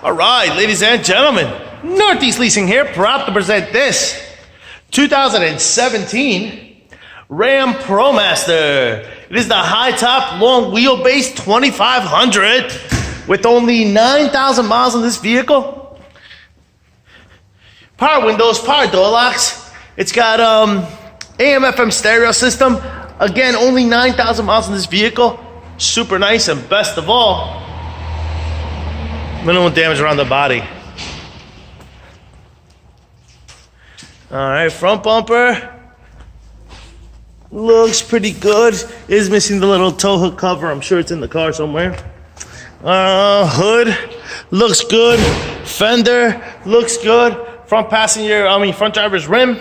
All right, ladies and gentlemen, Northeast Leasing here, proud to present this 2017 Ram ProMaster. It is the high top, long wheelbase 2500 with only 9,000 miles on this vehicle. Power windows, power door locks. It's got AM/FM stereo system. Again, only 9,000 miles on this vehicle. Super nice, and best of all, minimal damage around the body. All right, front bumper looks pretty good. Is missing the little tow hook cover. I'm sure it's in the car somewhere. Hood looks good. Fender looks good. Front driver's rim.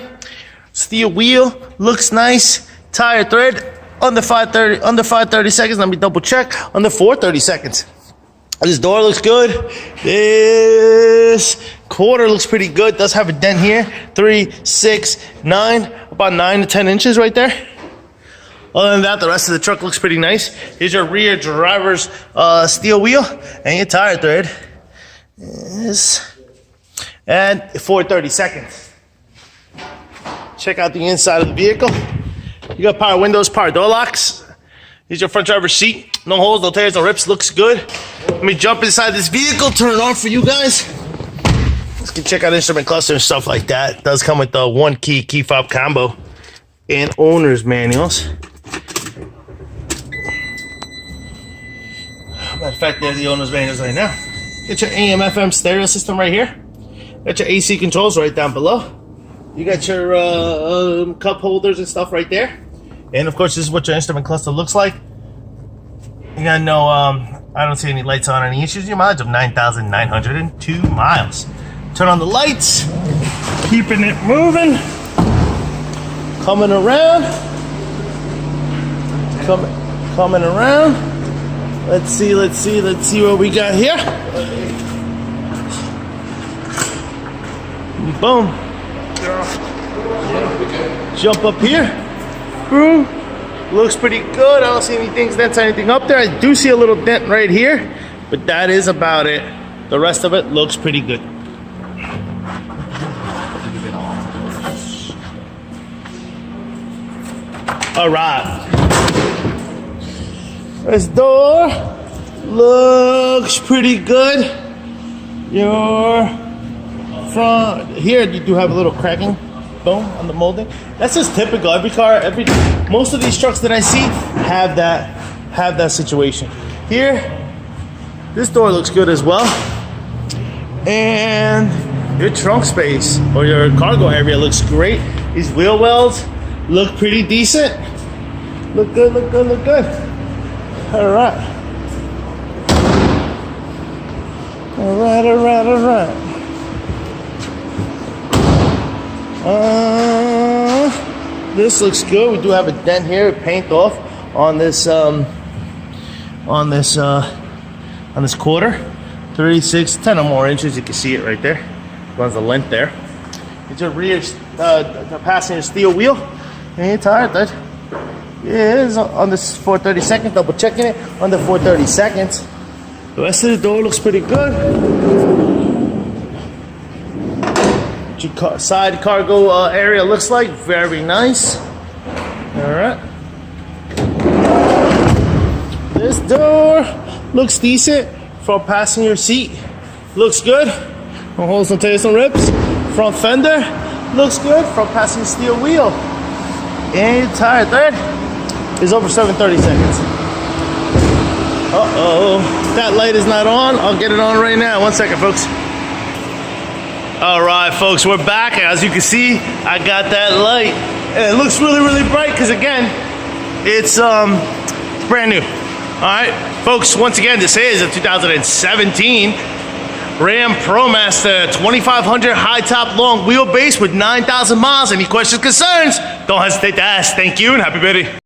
Steel wheel looks nice. Tire tread under 530 seconds. Let me double check. Under 430 seconds. This door looks good. This quarter looks pretty good. Does have a dent here. 3, 6, 9, about 9 to 10 inches right there. Other than that, the rest of the truck looks pretty nice. Here's your rear driver's steel wheel, and your tire tread is at 430 seconds. Check out the inside of the vehicle. You got power windows, power door locks. Here's your front driver's seat. No holes, no tears, no rips. Looks good. Let me jump inside this vehicle, turn it on for you guys. Let's go check out instrument cluster and stuff like that. It does come with the 1 key fob combo and owner's manuals. Matter of fact, there's the owner's manuals right now. Get your AM/FM stereo system right here. Got your AC controls right down below. You got your cup holders and stuff right there. And of course, this is what your instrument cluster looks like. You got no, I don't see any lights on, any issues. Your mileage of 9,902 miles. Turn on the lights, keeping it moving. Coming around. Coming around. Let's see what we got here. Boom. Jump up here. Boom. Looks pretty good. I don't see anything dents or anything up there. I do see a little dent right here, but that is about it. The rest of it looks pretty good. All right. This door looks pretty good. Your front here, you do have a little cracking. Boom, on the molding. That's just typical. Every car, most of these trucks that I see have that situation. Here, this door looks good as well. And your trunk space or your cargo area looks great. These wheel wells look pretty decent. Look good, look good, look good. All right. All right, all right, all right. This looks good. We do have a dent here, paint off on this quarter. 36, 10 or more inches. You can see it right there. Runs the length there. It's your rear the passenger steel wheel and your tire tread. Yeah, it's on this 430 seconds. Double checking it on the 430 seconds. The rest of the door looks pretty good. Your side cargo area looks like very nice. All right. This door looks decent. Front passenger seat looks good. No holes, no tears, no rips. Front fender looks good. Front passenger steel wheel. And tire tread is over 730 seconds. Uh-oh. That light is not on. I'll get it on right now. 1 second, folks. All right, folks, we're back. As you can see, I got that light. And it looks really, really bright because, again, it's brand new. All right, folks, once again, this is a 2017 Ram ProMaster 2500 high top long wheelbase with 9,000 miles. Any questions, concerns, don't hesitate to ask. Thank you and happy birthday.